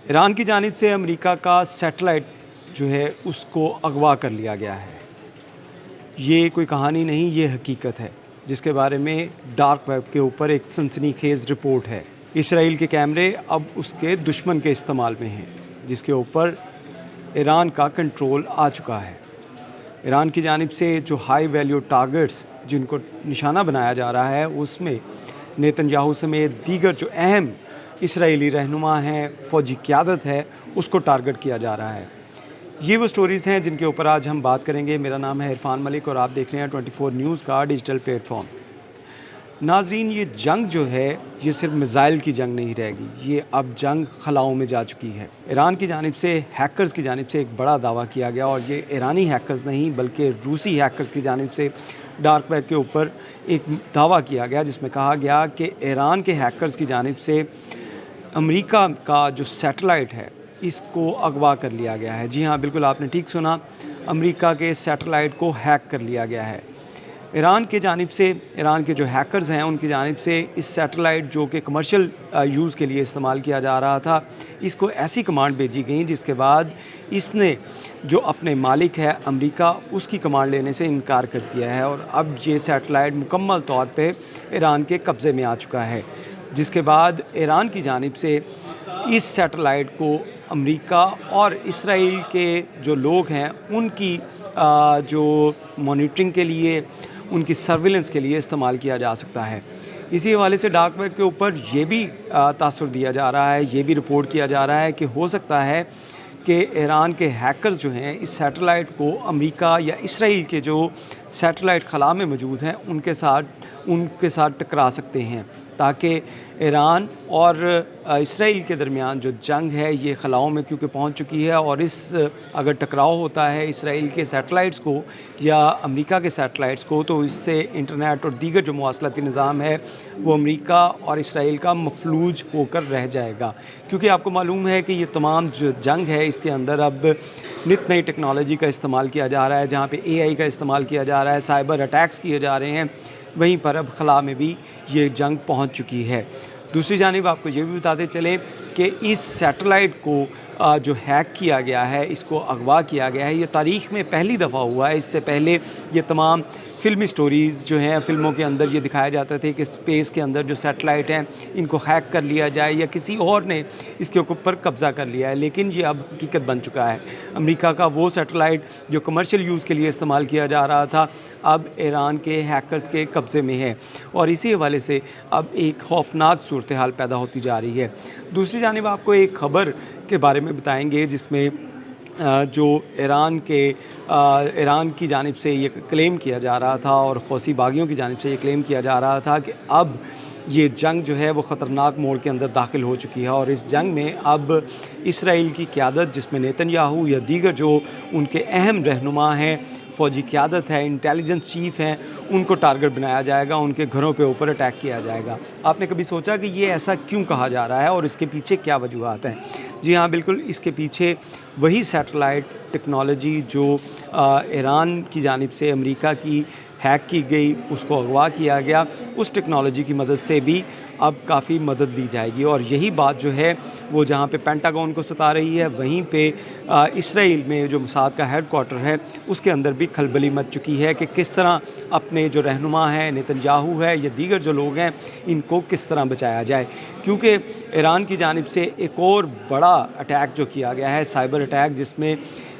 ایران کی جانب سے امریکہ کا سیٹلائٹ جو ہے اس کو اغوا کر لیا گیا ہے۔ یہ کوئی کہانی نہیں، یہ حقیقت ہے جس کے بارے میں ڈارک ویب کے اوپر ایک سنسنی خیز رپورٹ ہے۔ اسرائیل کے کیمرے اب اس کے دشمن کے استعمال میں ہیں، جس کے اوپر ایران کا کنٹرول آ چکا ہے۔ ایران کی جانب سے جو ہائی ویلیو ٹارگٹس جن کو نشانہ بنایا جا رہا ہے، اس میں نیتن یاہو سمیت دیگر جو اہم اسرائیلی رہنما ہیں، فوجی قیادت ہے، اس کو ٹارگٹ کیا جا رہا ہے۔ یہ وہ سٹوریز ہیں جن کے اوپر آج ہم بات کریں گے۔ میرا نام ہے عرفان ملک اور آپ دیکھ رہے ہیں 24 نیوز کا ڈیجیٹل پلیٹ فارم۔ ناظرین، یہ جنگ جو ہے یہ صرف میزائل کی جنگ نہیں رہے گی، یہ اب جنگ خلاؤں میں جا چکی ہے۔ ایران کی جانب سے ہیکرز کی جانب سے ایک بڑا دعویٰ کیا گیا، اور یہ ایرانی ہیکرز نہیں بلکہ روسی ہیکرز کی جانب سے ڈارک ویب کے اوپر ایک دعویٰ کیا گیا، جس میں کہا گیا کہ ایران کے ہیکرز کی جانب سے امریکہ کا جو سیٹلائٹ ہے اس کو اغوا کر لیا گیا ہے۔ جی ہاں، بالکل آپ نے ٹھیک سنا، امریکہ کے سیٹلائٹ کو ہیک کر لیا گیا ہے۔ ایران کی جانب سے، ایران کے جو ہیکرز ہیں ان کی جانب سے اس سیٹلائٹ جو کہ کمرشل یوز کے لیے استعمال کیا جا رہا تھا، اس کو ایسی کمانڈ بھیجی گئی جس کے بعد اس نے جو اپنے مالک ہے امریکہ، اس کی کمانڈ لینے سے انکار کر دیا ہے، اور اب یہ سیٹلائٹ مکمل طور پہ ایران کے قبضے میں آ چکا ہے، جس کے بعد ایران کی جانب سے اس سیٹلائٹ کو امریکہ اور اسرائیل کے جو لوگ ہیں ان کی جو مانیٹرنگ کے لیے، ان کی سرویلنس کے لیے استعمال کیا جا سکتا ہے۔ اسی حوالے سے ڈارک ویب کے اوپر یہ بھی تاثر دیا جا رہا ہے، یہ بھی رپورٹ کیا جا رہا ہے کہ ہو سکتا ہے کہ ایران کے ہیکرز جو ہیں اس سیٹلائٹ کو امریکہ یا اسرائیل کے جو سیٹلائٹ خلا میں موجود ہیں ان کے ساتھ ٹکرا سکتے ہیں، تاکہ ایران اور اسرائیل کے درمیان جو جنگ ہے یہ خلاؤں میں کیونکہ پہنچ چکی ہے، اور اگر ٹکراؤ ہوتا ہے اسرائیل کے سیٹلائٹس کو یا امریکہ کے سیٹلائٹس کو، تو اس سے انٹرنیٹ اور دیگر جو مواصلاتی نظام ہے وہ امریکہ اور اسرائیل کا مفلوج ہو کر رہ جائے گا، کیونکہ آپ کو معلوم ہے کہ یہ تمام جو جنگ ہے اس کے اندر اب نت نئی ٹیکنالوجی کا استعمال کیا جا رہا ہے، جہاں پہ AI کا استعمال کیا جا رہا ہے، سائبر اٹیکس کیے جا رہے ہیں، وہیں پر اب خلا میں بھی یہ جنگ پہنچ چکی ہے۔ دوسری جانب آپ کو یہ بھی بتاتے چلیں کہ اس سیٹلائٹ کو جو ہیک کیا گیا ہے، اس کو اغوا کیا گیا ہے، یہ تاریخ میں پہلی دفعہ ہوا ہے۔ اس سے پہلے یہ تمام فلمی سٹوریز جو ہیں، فلموں کے اندر یہ دکھایا جاتا تھا کہ اسپیس کے اندر جو سیٹلائٹ ہیں ان کو ہیک کر لیا جائے یا کسی اور نے اس کے اوپر قبضہ کر لیا ہے، لیکن یہ اب حقیقت بن چکا ہے۔ امریکہ کا وہ سیٹلائٹ جو کمرشل یوز کے لیے استعمال کیا جا رہا تھا اب ایران کے ہیکرز کے قبضے میں ہے، اور اسی حوالے سے اب ایک خوفناک صورتحال پیدا ہوتی جا رہی ہے۔ دوسری جانب آپ کو ایک خبر کے بارے میں بتائیں گے جس میں جو ایران کی جانب سے یہ کلیم کیا جا رہا تھا، اور حوثی باغیوں کی جانب سے یہ کلیم کیا جا رہا تھا کہ اب یہ جنگ جو ہے وہ خطرناک موڑ کے اندر داخل ہو چکی ہے، اور اس جنگ میں اب اسرائیل کی قیادت جس میں نیتن یاہو یا دیگر جو ان کے اہم رہنما ہیں، فوجی قیادت ہے، انٹیلیجنس چیف ہیں، ان کو ٹارگٹ بنایا جائے گا، ان کے گھروں پہ اوپر اٹیک کیا جائے گا۔ آپ نے کبھی سوچا کہ یہ ایسا کیوں کہا جا رہا ہے اور اس کے پیچھے کیا وجوہات ہیں؟ جی ہاں، بالکل اس کے پیچھے وہی سیٹلائٹ ٹیکنالوجی جو ایران کی جانب سے امریکہ کی ہیک کی گئی، اس کو اغوا کیا گیا، اس ٹیکنالوجی کی مدد سے بھی اب کافی مدد لی جائے گی، اور یہی بات جو ہے وہ جہاں پہ پینٹاگون کو ستا رہی ہے، وہیں پہ اسرائیل میں جو موساد کا ہیڈ کوارٹر ہے اس کے اندر بھی کھلبلی مچ چکی ہے کہ کس طرح اپنے جو رہنما ہیں، نیتن یاہو ہے یا دیگر جو لوگ ہیں، ان کو کس طرح بچایا جائے، کیونکہ ایران کی جانب سے ایک اور بڑا اٹیک جو کیا گیا ہے، سائبر اٹیک، جس میں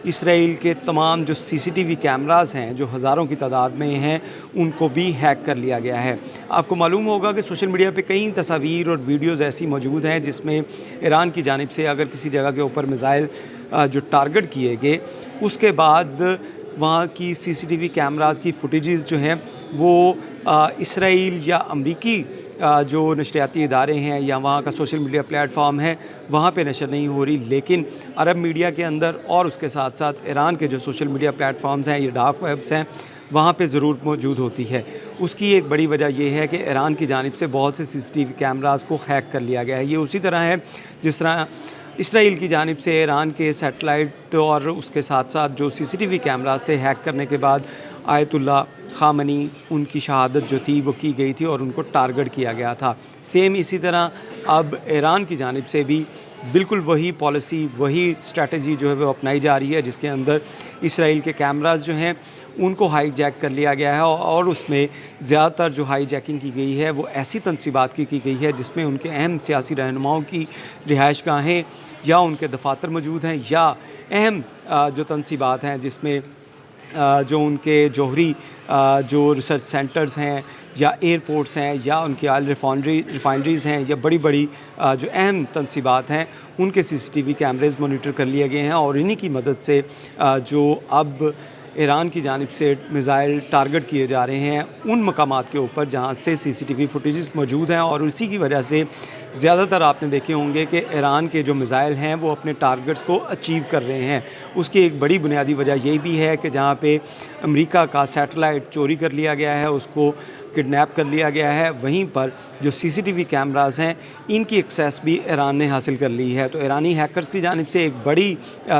اسرائیل کے تمام جو CCTV کیمراز ہیں جو ہزاروں کی تعداد میں ہیں ان کو بھی ہیک کر لیا گیا ہے۔ آپ کو معلوم ہوگا کہ سوشل میڈیا پہ کئی تصاویر اور ویڈیوز ایسی موجود ہیں جس میں ایران کی جانب سے اگر کسی جگہ کے اوپر میزائل جو ٹارگٹ کیے گئے، اس کے بعد وہاں کی CCTV کیمراز کی فوٹیجز جو ہیں وہ اسرائیل یا امریکی جو نشریاتی ادارے ہیں یا وہاں کا سوشل میڈیا پلیٹ فارم ہے وہاں پہ نشر نہیں ہو رہی، لیکن عرب میڈیا کے اندر اور اس کے ساتھ ساتھ ایران کے جو سوشل میڈیا پلیٹ فارمز ہیں، یہ ڈارک ویبس ہیں، وہاں پہ ضرور موجود ہوتی ہے۔ اس کی ایک بڑی وجہ یہ ہے کہ ایران کی جانب سے بہت سے CCTV کیمراز کو ہیک کر لیا گیا ہے۔ یہ اسی طرح ہے جس طرح اسرائیل کی جانب سے ایران کے سیٹلائٹ اور اس کے ساتھ ساتھ جو CCTV کیمراز تھے ہیک کرنے کے بعد آیت اللہ خامنی ان کی شہادت جو تھی وہ کی گئی تھی اور ان کو ٹارگٹ کیا گیا تھا۔ سیم اسی طرح اب ایران کی جانب سے بھی بالکل وہی پالیسی، وہی اسٹریٹجی جو ہے وہ اپنائی جا رہی ہے، جس کے اندر اسرائیل کے کیمراز جو ہیں ان کو ہائی جیک کر لیا گیا ہے، اور اس میں زیادہ تر جو ہائی جیکنگ کی گئی ہے وہ ایسی تنصیبات کی گئی ہے جس میں ان کے اہم سیاسی رہنماؤں کی رہائش گاہیں یا ان کے دفاتر موجود ہیں، یا اہم جو تنصیبات ہیں جس میں جو ان کے جوہری جو ریسرچ سینٹرز ہیں یا ایئرپورٹس ہیں یا ان کی آئل ریفائنریز ہیں یا بڑی بڑی جو اہم تنصیبات ہیں ان کے CCTV کیمریز مانیٹر کر لیے گئے ہیں، اور انہی کی مدد سے جو اب ایران کی جانب سے میزائل ٹارگٹ کیے جا رہے ہیں ان مقامات کے اوپر جہاں سے CCTV فوٹیجز موجود ہیں، اور اسی کی وجہ سے زیادہ تر آپ نے دیکھے ہوں گے کہ ایران کے جو میزائل ہیں وہ اپنے ٹارگٹس کو اچیو کر رہے ہیں۔ اس کی ایک بڑی بنیادی وجہ یہ بھی ہے کہ جہاں پہ امریکہ کا سیٹلائٹ چوری کر لیا گیا ہے، اس کو کڈنیپ کر لیا گیا ہے، وہیں پر جو CCTV کیمراز ہیں ان کی ایکسیس بھی ایران نے حاصل کر لی ہے۔ تو ایرانی ہیکرز کی جانب سے ایک بڑی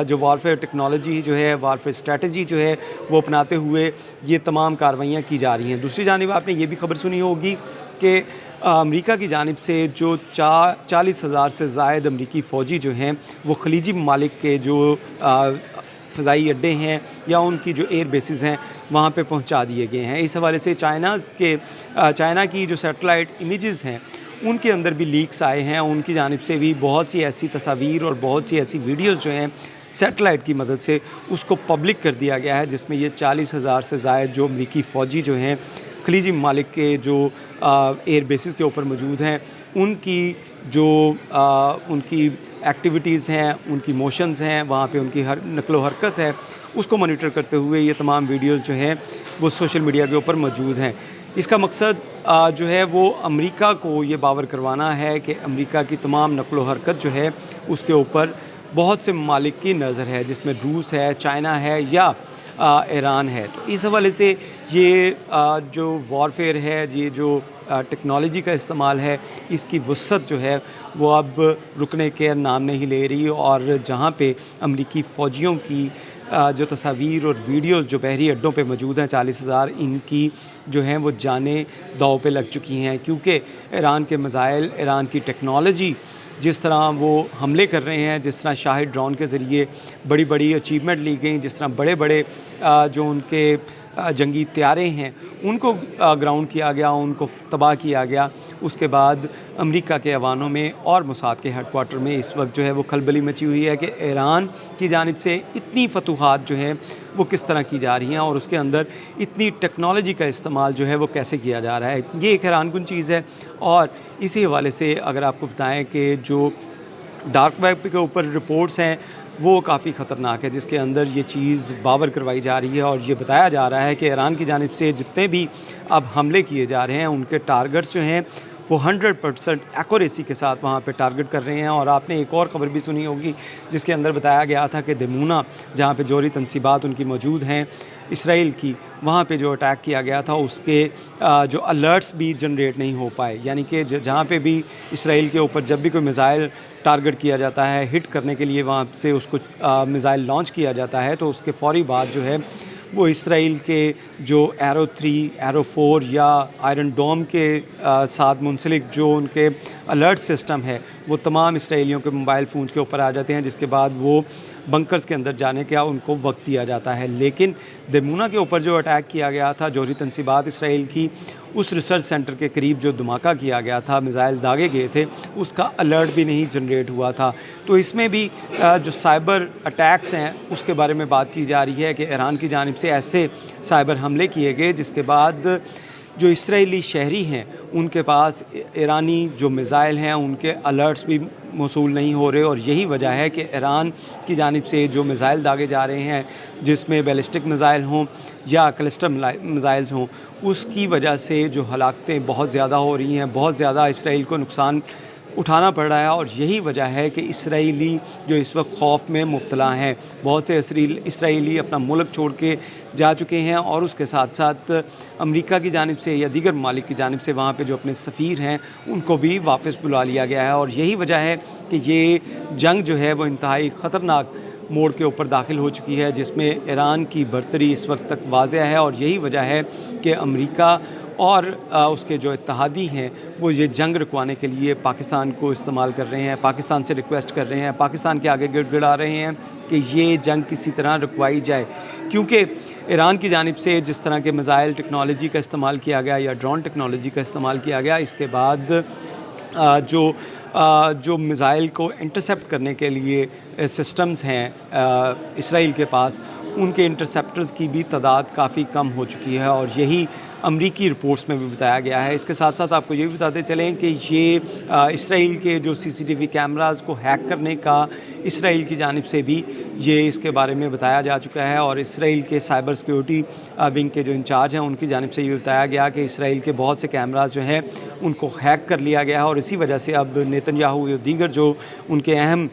جو وارفیئر ٹیکنالوجی جو ہے، وارفیئر اسٹریٹجی جو ہے وہ اپناتے ہوئے یہ تمام کارروائیاں کی جا رہی ہیں۔ دوسری جانب آپ نے یہ بھی خبر سنی ہوگی کہ امریکہ کی جانب سے جو 40,000 سے زائد امریکی فوجی جو ہیں وہ خلیجی ممالک کے جو فضائی اڈے ہیں یا ان کی جو ایئر بیسز ہیں وہاں پہ پہنچا دیے گئے ہیں۔ اس حوالے سے چائنا کی جو سیٹلائٹ امیجز ہیں ان کے اندر بھی لیکس آئے ہیں، ان کی جانب سے بھی بہت سی ایسی تصاویر اور بہت سی ایسی ویڈیوز جو ہیں سیٹلائٹ کی مدد سے اس کو پبلک کر دیا گیا ہے، جس میں یہ 40,000 سے زائد جو امریکی فوجی جو ہیں خلیجی ممالک کے جو ایئر بیسز کے اوپر موجود ہیں ان کی جو ان کی ایکٹیویٹیز ہیں، ان کی موشنز ہیں، وہاں پہ ان کی ہر نقل و حرکت ہے، اس کو مانیٹر کرتے ہوئے یہ تمام ویڈیوز جو ہیں وہ سوشل میڈیا کے اوپر موجود ہیں۔ اس کا مقصد جو ہے وہ امریکہ کو یہ باور کروانا ہے کہ امریکہ کی تمام نقل و حرکت جو ہے اس کے اوپر بہت سے ممالک کی نظر ہے، جس میں روس ہے، چائنا ہے یا ایران ہے۔ تو اس حوالے سے یہ جو وارفیئر ہے، یہ جو ٹیکنالوجی کا استعمال ہے، اس کی وسعت جو ہے وہ اب رکنے کے نام نہیں لے رہی، اور جہاں پہ امریکی فوجیوں کی جو تصاویر اور ویڈیوز جو بحری اڈوں پہ موجود ہیں 40,000، ان کی جو ہیں وہ جانیں داؤ پہ لگ چکی ہیں، کیونکہ ایران کے میزائل، ایران کی ٹیکنالوجی جس طرح وہ حملے کر رہے ہیں، جس طرح شاہد ڈرون کے ذریعے بڑی بڑی اچیومنٹ لی گئیں، جس طرح بڑے بڑے جو ان کے جنگی طیارے ہیں ان کو گراؤنڈ کیا گیا، ان کو تباہ کیا گیا، اس کے بعد امریکہ کے ایوانوں میں اور موساد کے ہیڈ کوارٹر میں اس وقت جو ہے وہ کھلبلی مچی ہوئی ہے کہ ایران کی جانب سے اتنی فتوحات جو ہیں وہ کس طرح کی جا رہی ہیں، اور اس کے اندر اتنی ٹیکنالوجی کا استعمال جو ہے وہ کیسے کیا جا رہا ہے۔ یہ ایک حیران کن چیز ہے، اور اسی حوالے سے اگر آپ کو بتائیں کہ جو ڈارک ویب کے اوپر رپورٹس ہیں وہ کافی خطرناک ہے، جس کے اندر یہ چیز باور کروائی جا رہی ہے اور یہ بتایا جا رہا ہے کہ ایران کی جانب سے جتنے بھی اب حملے کیے جا رہے ہیں ان کے ٹارگٹس جو ہیں وہ 100% ایکوریسی کے ساتھ وہاں پہ ٹارگٹ کر رہے ہیں۔ اور آپ نے ایک اور خبر بھی سنی ہوگی جس کے اندر بتایا گیا تھا کہ دمونہ جہاں پہ جوہری تنصیبات ان کی موجود ہیں اسرائیل کی، وہاں پہ جو اٹیک کیا گیا تھا اس کے جو الرٹس بھی جنریٹ نہیں ہو پائے، یعنی کہ جہاں پہ بھی اسرائیل کے اوپر جب بھی کوئی میزائل ٹارگٹ کیا جاتا ہے، ہٹ کرنے کے لیے وہاں سے اس کو میزائل لانچ کیا جاتا ہے، تو اس کے فوری بعد جو ہے وہ اسرائیل کے جو ایرو 3، ایرو 4 یا آئرن ڈوم کے ساتھ منسلک جو ان کے الرٹ سسٹم ہے وہ تمام اسرائیلیوں کے موبائل فونز کے اوپر آ جاتے ہیں، جس کے بعد وہ بنکرز کے اندر جانے کا ان کو وقت دیا جاتا ہے۔ لیکن دمونہ کے اوپر جو اٹیک کیا گیا تھا جوہری تنصیبات اسرائیل کی، اس ریسرچ سینٹر کے قریب جو دھماکہ کیا گیا تھا، میزائل داغے گئے تھے، اس کا الرٹ بھی نہیں جنریٹ ہوا تھا۔ تو اس میں بھی جو سائبر اٹیکس ہیں اس کے بارے میں بات کی جا رہی ہے کہ ایران کی جانب سے ایسے سائبر حملے کیے گئے جس کے بعد جو اسرائیلی شہری ہیں ان کے پاس ایرانی جو میزائل ہیں ان کے الرٹس بھی موصول نہیں ہو رہے، اور یہی وجہ ہے کہ ایران کی جانب سے جو میزائل داغے جا رہے ہیں، جس میں بیلسٹک میزائل ہوں یا کلسٹر میزائلز ہوں، اس کی وجہ سے جو ہلاکتیں بہت زیادہ ہو رہی ہیں، بہت زیادہ اسرائیل کو نقصان اٹھانا پڑ رہا ہے، اور یہی وجہ ہے کہ اسرائیلی جو اس وقت خوف میں مبتلا ہیں، بہت سے اسرائیلی اپنا ملک چھوڑ کے جا چکے ہیں، اور اس کے ساتھ ساتھ امریکہ کی جانب سے یا دیگر ممالک کی جانب سے وہاں پہ جو اپنے سفیر ہیں ان کو بھی واپس بلا لیا گیا ہے، اور یہی وجہ ہے کہ یہ جنگ جو ہے وہ انتہائی خطرناک موڑ کے اوپر داخل ہو چکی ہے جس میں ایران کی برتری اس وقت تک واضح ہے، اور یہی وجہ ہے کہ امریکہ اور اس کے جو اتحادی ہیں وہ یہ جنگ رکوانے کے لیے پاکستان کو استعمال کر رہے ہیں، پاکستان سے ریکویسٹ کر رہے ہیں، پاکستان کے آگے گڑ گڑا رہے ہیں کہ یہ جنگ کسی طرح رکوائی جائے، کیونکہ ایران کی جانب سے جس طرح کے میزائل ٹیکنالوجی کا استعمال کیا گیا یا ڈرون ٹیکنالوجی کا استعمال کیا گیا، اس کے بعد جو میزائل کو انٹرسیپٹ کرنے کے لیے سسٹمز ہیں اسرائیل کے پاس، ان کے انٹرسیپٹرز کی بھی تعداد کافی کم ہو چکی ہے، اور یہی امریکی رپورٹس میں بھی بتایا گیا ہے۔ اس کے ساتھ ساتھ آپ کو یہ بھی بتاتے چلیں کہ یہ اسرائیل کے جو سی سی ٹی وی کیمراز کو ہیک کرنے کا اسرائیل کی جانب سے بھی یہ اس کے بارے میں بتایا جا چکا ہے، اور اسرائیل کے سائبر سیکیورٹی ونگ کے جو انچارج ہیں ان کی جانب سے یہ بتایا گیا کہ اسرائیل کے بہت سے کیمراز جو ہیں ان کو ہیک کر لیا گیا ہے، اور اسی وجہ سے اب نیتن یاہو اور دیگر جو ان کے اہم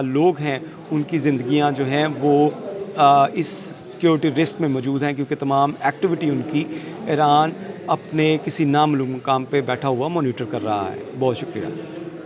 لوگ ہیں ان کی زندگیاں جو ہیں وہ اس سیکیورٹی رسک میں موجود ہیں، کیونکہ تمام ایکٹیویٹی ان کی ایران اپنے کسی نامعلوم مقام پہ بیٹھا ہوا مانیٹر کر رہا ہے۔ بہت شکریہ۔